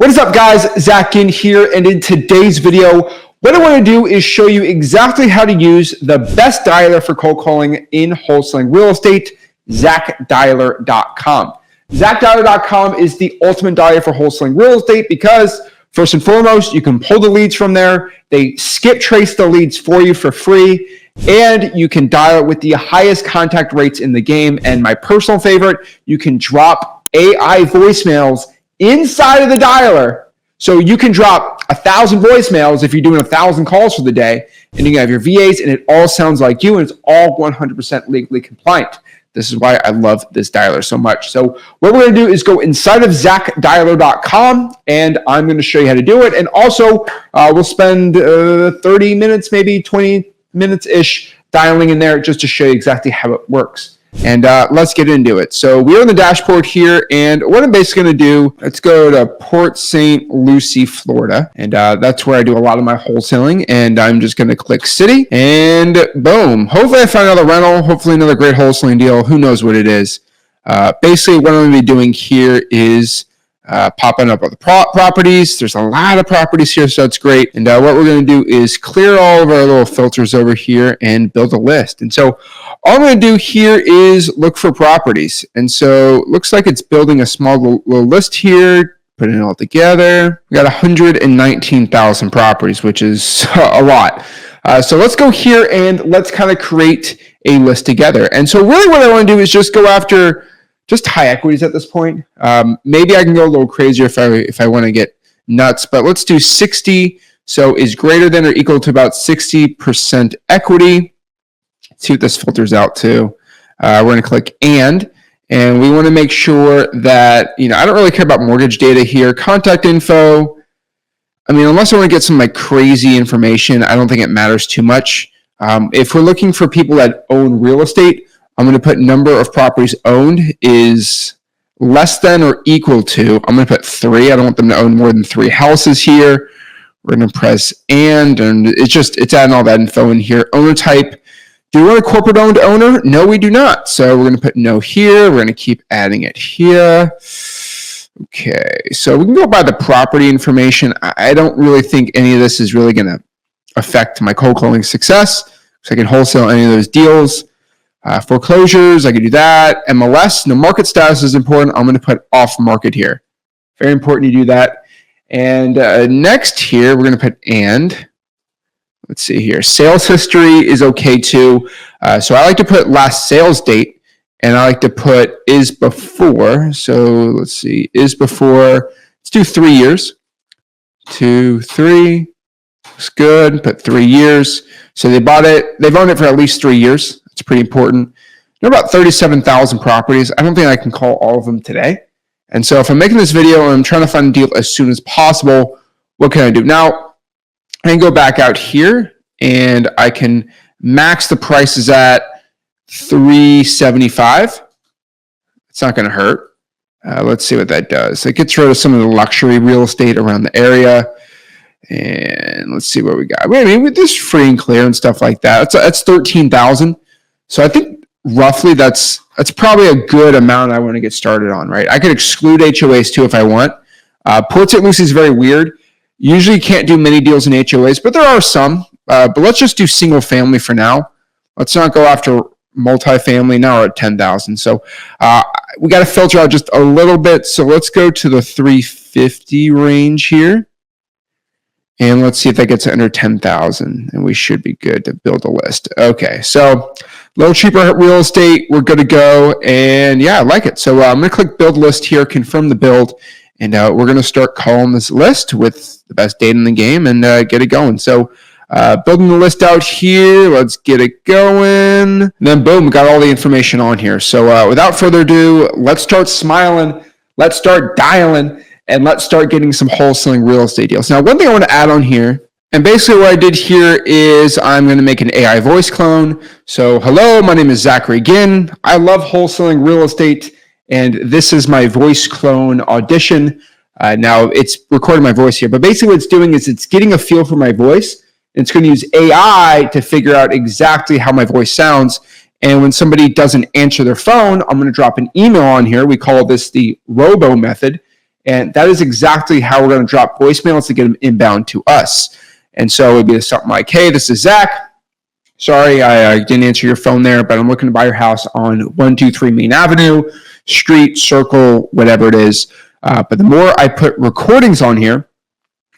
What is up, guys? Zach Ginn here, and in today's video, what I want to do is show you exactly how to use the best dialer for cold calling in wholesaling real estate, ZachDialer.com. ZachDialer.com is the ultimate dialer for wholesaling real estate because, first and foremost, you can pull the leads from there. They skip trace the leads for you for free, and you can dial it with the highest contact rates in the game. And my personal favorite, you can drop AI voicemails inside of the dialer. So you can drop 1,000 voicemails if you're doing 1,000 calls for the day, and you can have your VAs, and it all sounds like you, and it's all 100% legally compliant. This is why I love this dialer so much. So what we're going to do is go inside of ZachDialer.com, and I'm going to show you how to do it. And also, we'll spend 30 minutes, maybe 20 minutes-ish dialing in there just to show you exactly how it works. And let's get into it. So we're on the dashboard here, and what I'm basically going to do, let's go to Port St. Lucie, Florida, and that's where I do a lot of my wholesaling, and I'm just going to click city, and boom. Hopefully I find another rental, hopefully another great wholesaling deal. Who knows what it is. Basically, what I'm going to be doing here is popping up all the properties. There's a lot of properties here, so that's great. And what we're going to do is clear all of our little filters over here and build a list. And so all I'm going to do here is look for properties. And so it looks like it's building a small little list here, putting it all together. We got 119,000 properties, which is a lot. So let's go here and let's kind of create a list together. And so really what I want to do is just go after just high equities at this point. Maybe I can go a little crazier if I want to get nuts, but let's do 60. So is greater than or equal to about 60% equity. Let's see what this filters out to. We're going to click and we want to make sure that, I don't really care about mortgage data here. Contact info. I mean, unless I want to get some like crazy information, I don't think it matters too much. If we're looking for people that own real estate, I'm going to put number of properties owned is less than or equal to, I'm going to put 3. I don't want them to own more than 3 houses here. We're going to press and it's adding all that info in here. Owner type. Do we want a corporate owned owner? No, we do not. So we're going to put no here. We're going to keep adding it here. Okay. So we can go by the property information. I don't really think any of this is really going to affect my cold calling success. So I can wholesale any of those deals. Foreclosures, I could do that. MLS, no market status is important. I'm going to put off market here. Very important you do that. And next here, we're going to put and. Let's see here. Sales history is okay too. So I like to put last sales date, and I like to put is before. So let's see, is before. Let's do 3 years. 2, 3. Looks good. Put 3 years. So they bought it. They've owned it for at least 3 years. It's pretty important. There are about 37,000 properties. I don't think I can call all of them today. And so if I'm making this video and I'm trying to find a deal as soon as possible, what can I do? Now, I can go back out here and I can max the prices at $375. It's not going to hurt. Let's see what that does. It gets rid of some of the luxury real estate around the area. And let's see what we got. I mean, with this free and clear and stuff like that, that's 13,000. So I think roughly that's probably a good amount I want to get started on, right? I could exclude HOAs too if I want. Port St. Lucie is very weird. Usually you can't do many deals in HOAs, but there are some. But let's just do single family for now. Let's not go after multifamily. Now we're at 10,000. So we got to filter out just a little bit. So let's go to the 350 range here. And let's see if that gets under 10,000, and we should be good to build a list. Okay, so a little cheaper real estate, we're good to go, and yeah, I like it. So I'm going to click build list here, confirm the build, and we're going to start calling this list with the best data in the game and get it going. So building the list out here, let's get it going. And then boom, we got all the information on here. So without further ado, let's start smiling, let's start dialing, and let's start getting some wholesaling real estate deals. Now, one thing I want to add on here, and basically what I did here is I'm going to make an AI voice clone. So, hello, my name is Zachary Ginn. I love wholesaling real estate, and this is my voice clone audition. Now, it's recording my voice here, but basically what it's doing is it's getting a feel for my voice. And it's going to use AI to figure out exactly how my voice sounds. And when somebody doesn't answer their phone, I'm going to drop an email on here. We call this the robo method. And that is exactly how we're going to drop voicemails to get them inbound to us. And so it would be something like, hey, this is Zach. Sorry, I didn't answer your phone there, but I'm looking to buy your house on 123 Main Avenue, street, circle, whatever it is. But the more I put recordings on here,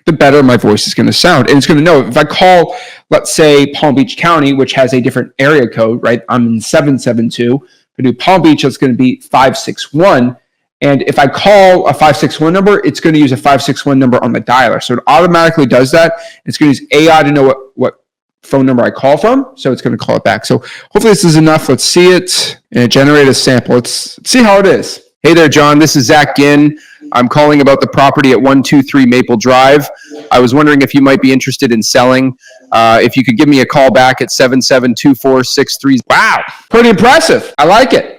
the better my voice is going to sound. And it's going to know if I call, let's say, Palm Beach County, which has a different area code, right? I'm in 772. If I do Palm Beach, it's going to be 561. And if I call a 561 number, it's going to use a 561 number on the dialer. So it automatically does that. It's going to use AI to know what phone number I call from. So it's going to call it back. So hopefully this is enough. Let's see it and generate a sample. Let's see how it is. Hey there, John. This is Zach Ginn. I'm calling about the property at 123 Maple Drive. I was wondering if you might be interested in selling. If you could give me a call back at 772463. Wow, pretty impressive. I like it.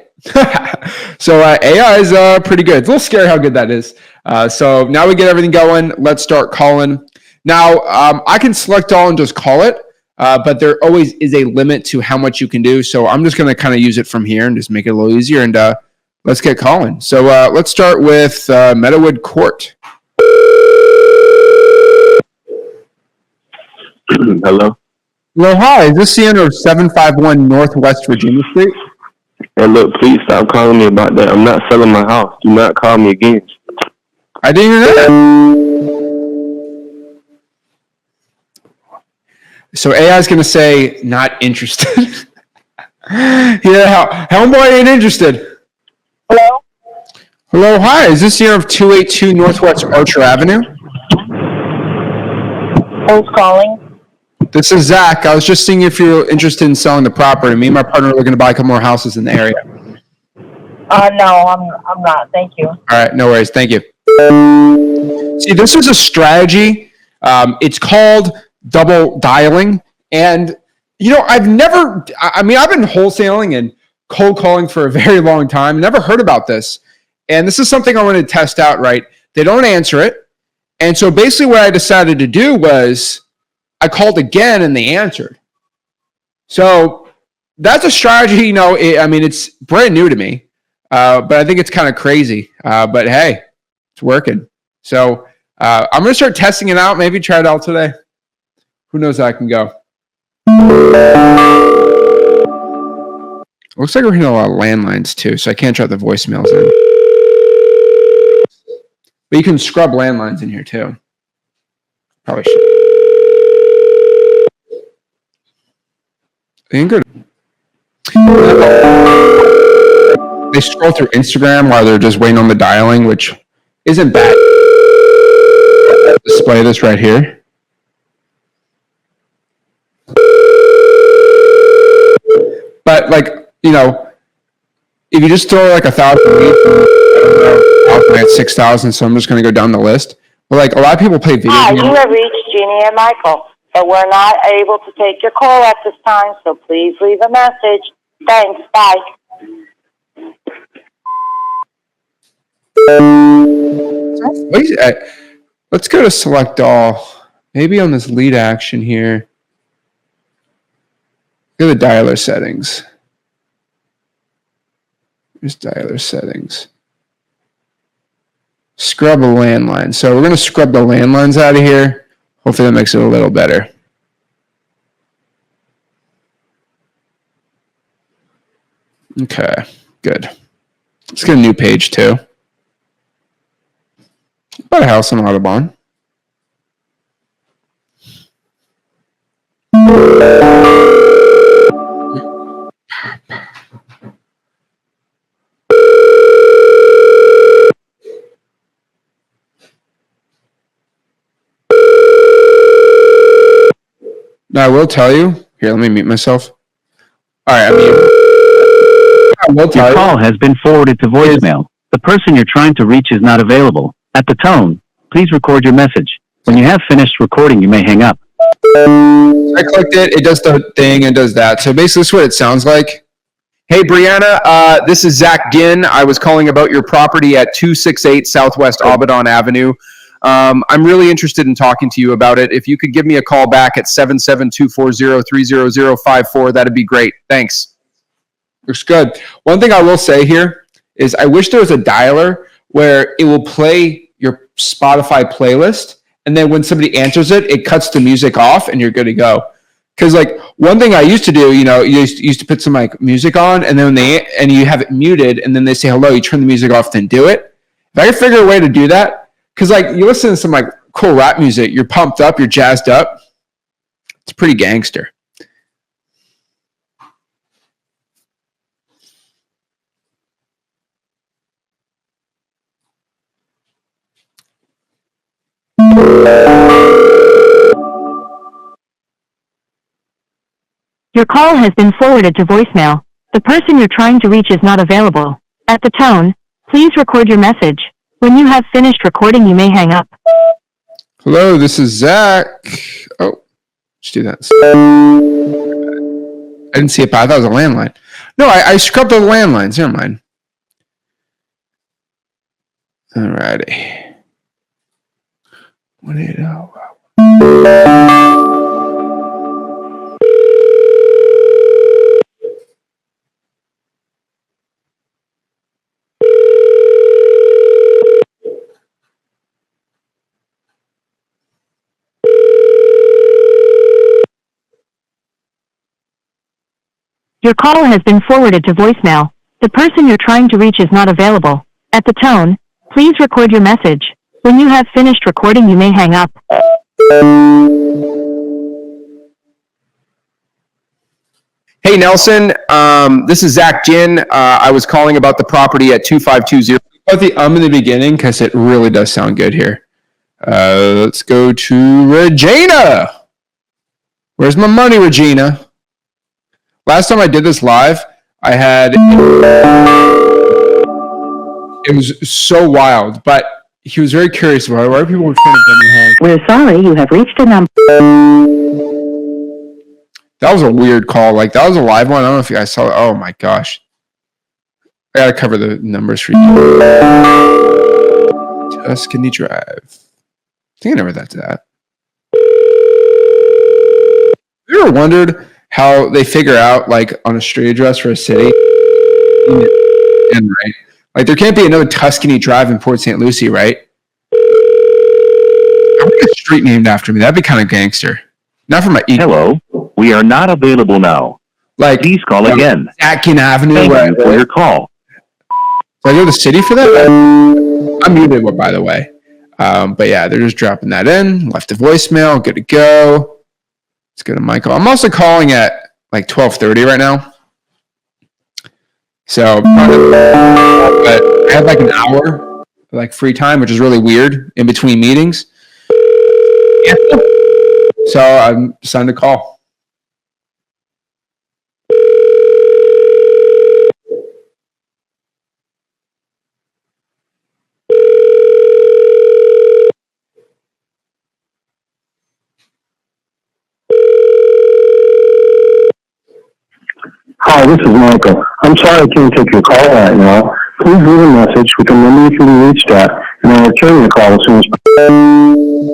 So AI is pretty good. It's a little scary how good that is. So now we get everything going. Let's start calling. Now, I can select all and just call it, but there always is a limit to how much you can do. So I'm just going to kind of use it from here and just make it a little easier. And let's get calling. So let's start with Meadowood Court. Hello? Hello, hi. Is this the owner of 751 Northwest Virginia Street? Hey, look, please stop calling me about that. I'm not selling my house. Do not call me again. I didn't even know that. So AI is going to say, not interested. Yeah, homeboy ain't interested. Hello? Hello, hi. Is this the owner of 282 Northwest Archer Avenue? Who's calling? This is Zach. I was just seeing if you're interested in selling the property. Me and my partner are looking to buy a couple more houses in the area. No, I'm not. Thank you. All right, no worries. Thank you. See, this is a strategy. It's called double dialing. And, you know, I've been wholesaling and cold calling for a very long time. Never heard about this. And this is something I want to test out, right? They don't answer it. And so basically what I decided to do was I called again and they answered. So that's a strategy, you know, it's brand new to me, but I think it's kind of crazy. But hey, it's working. So I'm going to start testing it out, maybe try it out today. Who knows how I can go. Looks like we're hitting a lot of landlines too, so I can't drop the voicemails in. But you can scrub landlines in here too. Probably should. They scroll through Instagram while they're just waiting on the dialing, which isn't bad. Display this right here. But like, you know, if you just throw like 1,000 leads, I'll at 6,000, so I'm just going to go down the list. But like a lot of people play video games. You have reached Jeannie and Michael, but we're not able to take your call at this time, so please leave a message. Thanks. Bye. Let's go to select all. Maybe on this lead action here. Go to the dialer settings. Here's dialer settings. Scrub a landline. So we're going to scrub the landlines out of here. Hopefully that makes it a little better. Okay, good. Let's get a new page too. Bought a house on Audubon. Now, I will tell you. Here, let me mute myself. All right, Your call has been forwarded to voicemail. The person you're trying to reach is not available. At the tone, please record your message. When you have finished recording, you may hang up. I clicked it. It does the thing and does that. So basically, this is what it sounds like. Hey, Brianna, this is Zach Ginn. I was calling about your property at 268 Southwest Audubon Avenue. I'm really interested in talking to you about it. If you could give me a call back at 77240-30054, that'd be great. Thanks. Looks good. One thing I will say here is I wish there was a dialer where it will play your Spotify playlist. And then when somebody answers it, it cuts the music off and you're good to go. Because like one thing I used to do, you know, you used to put some like music on and then and you have it muted and then they say hello, you turn the music off, then do it. If I could figure a way to do that, because like you listen to some like cool rap music, you're pumped up, you're jazzed up. It's pretty gangster. Your call has been forwarded to voicemail. The person you're trying to reach is not available. At the tone, please record your message. When you have finished recording, you may hang up. Hello, this is Zach. Oh, let's do that. I didn't see it, but I thought it was a landline. No, I scrubbed all the landlines. Never mind. Alrighty. 180. Your call has been forwarded to voicemail. The person you're trying to reach is not available. At the tone, please record your message. When you have finished recording, you may hang up. Hey, Nelson. This is Zach Ginn. I was calling about the property at 2520. Put the in the beginning because it really does sound good here. Let's go to Regina. Where's my money, Regina? Last time I did this live, I had... It was so wild, but he was very curious about it. Why are people trying to bend their head? We're sorry, you have reached a number. That was a weird call. Like, that was a live one. I don't know if you guys saw it. Oh, my gosh. I got to cover the numbers for you. Tuscany Drive. I think I never thought to that. Have you ever wondered how they figure out, like, on a street address for a city? And, right? Like, there can't be another Tuscany Drive in Port St. Lucie, right? I want a street named after me. That'd be kind of gangster. Not for my Hello, we are not available now. like, Please call again. Zach Ginn Avenue. Thank Where you for your call. Did I go to the city for that? I'm muted, by the way. But yeah, they're just dropping that in. Left a voicemail. Good to go. Let's go to Michael. I'm also calling at like 12:30 right now. So, but I have like an hour like free time, which is really weird in between meetings. Yeah. So I'm deciding to call. Hi, this is Michael. I'm sorry I can't take your call right now. Please leave a message with the number you can be reached at, and I'll return your call as soon as possible.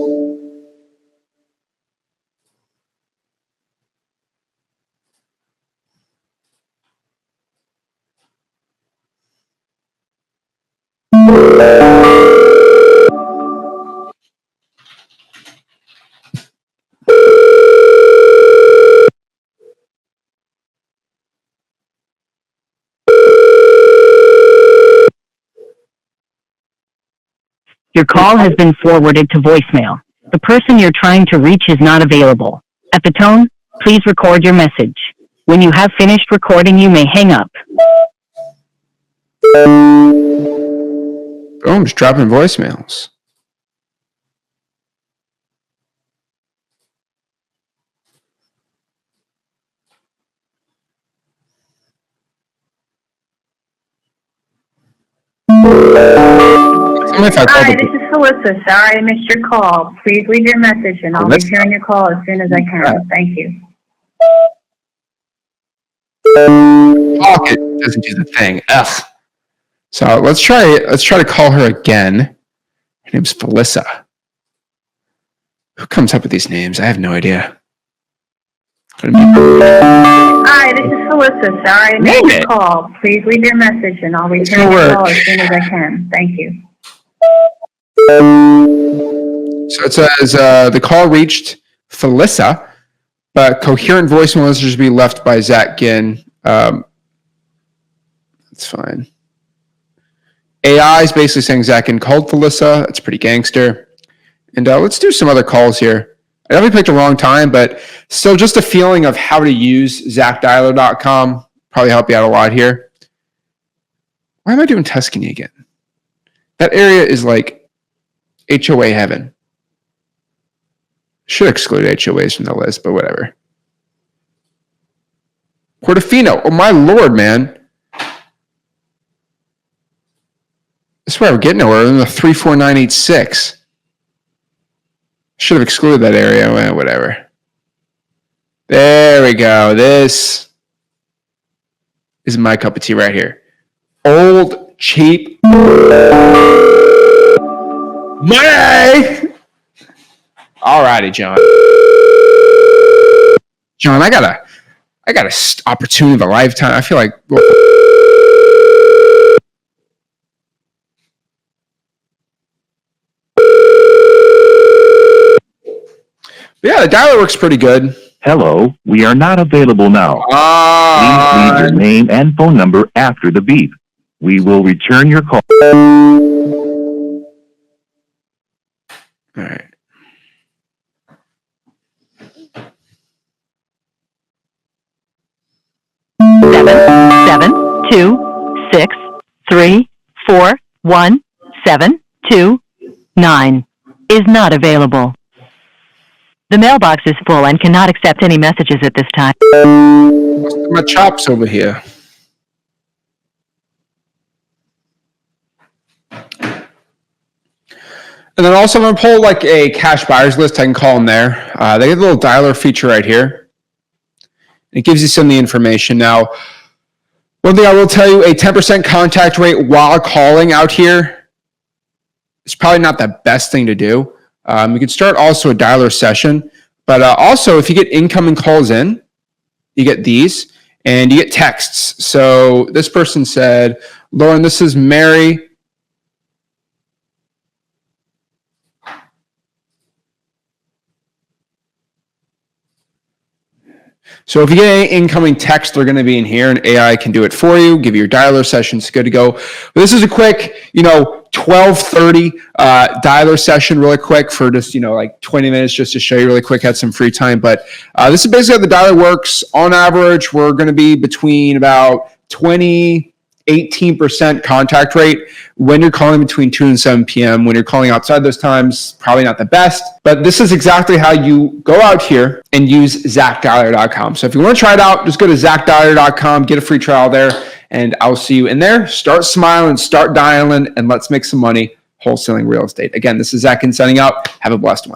Your call has been forwarded to voicemail. The person you're trying to reach is not available. At the tone, please record your message. When you have finished recording, you may hang up. Boom, just dropping voicemails. Hi, this is Melissa. Sorry I missed your call. Please leave your message and I'll return your call as soon as I can. Thank you. Pocket doesn't do the thing. Ugh. So let's try to call her again. Her name's Felissa. Who comes up with these names? I have no idea. Hi, this is Melissa. Sorry I missed your call. Please leave your message and I'll return your call as soon as I can. Thank you. So it says the call reached Felissa, but coherent voicemail messages to be left by Zach Ginn. That's fine. AI is basically saying Zach Ginn called Felissa. That's pretty gangster. And let's do some other calls here. I definitely picked the wrong time, but still just a feeling of how to use ZachDialer.com. Probably help you out a lot here. Why am I doing Tuscany again? That area is like HOA heaven. Should exclude HOAs from the list, but whatever. Portofino. Oh, my Lord, man. I swear we're getting nowhere in the 34986. Should have excluded that area. Well, whatever. There we go. This is my cup of tea right here. Old, cheap money. Alrighty, John. John, I got a opportunity of a lifetime. I feel like. Yeah, the dialer works pretty good. Hello, we are not available now. Please leave your name and phone number after the beep. We will return your call. All right. Seven, 2, 6, 3, 4, 1, 7, 2, 9 is not available. The mailbox is full and cannot accept any messages at this time. My chops over here. And then also I'm going to pull like a cash buyers list. I can call them there. They get a little dialer feature right here. It gives you some of the information. Now, one thing I will tell you, a 10% contact rate while calling out here is probably not the best thing to do. You can start also a dialer session, but also if you get incoming calls in, you get these and you get texts. So this person said, Lauren, this is Mary. So if you get any incoming text, they're going to be in here, and AI can do it for you, give you your dialer sessions, good to go. But this is a quick, 12:30 dialer session, really quick for just, like 20 minutes just to show you really quick, had some free time. But this is basically how the dialer works. On average, we're going to be between about 18% contact rate when you're calling between 2 and 7 p.m. When you're calling outside those times, probably not the best. But this is exactly how you go out here and use ZachDialer.com. So if you want to try it out, just go to ZachDialer.com, get a free trial there, and I'll see you in there. Start smiling, start dialing, and let's make some money wholesaling real estate. Again, this is Zach Ginn signing out. Have a blessed one.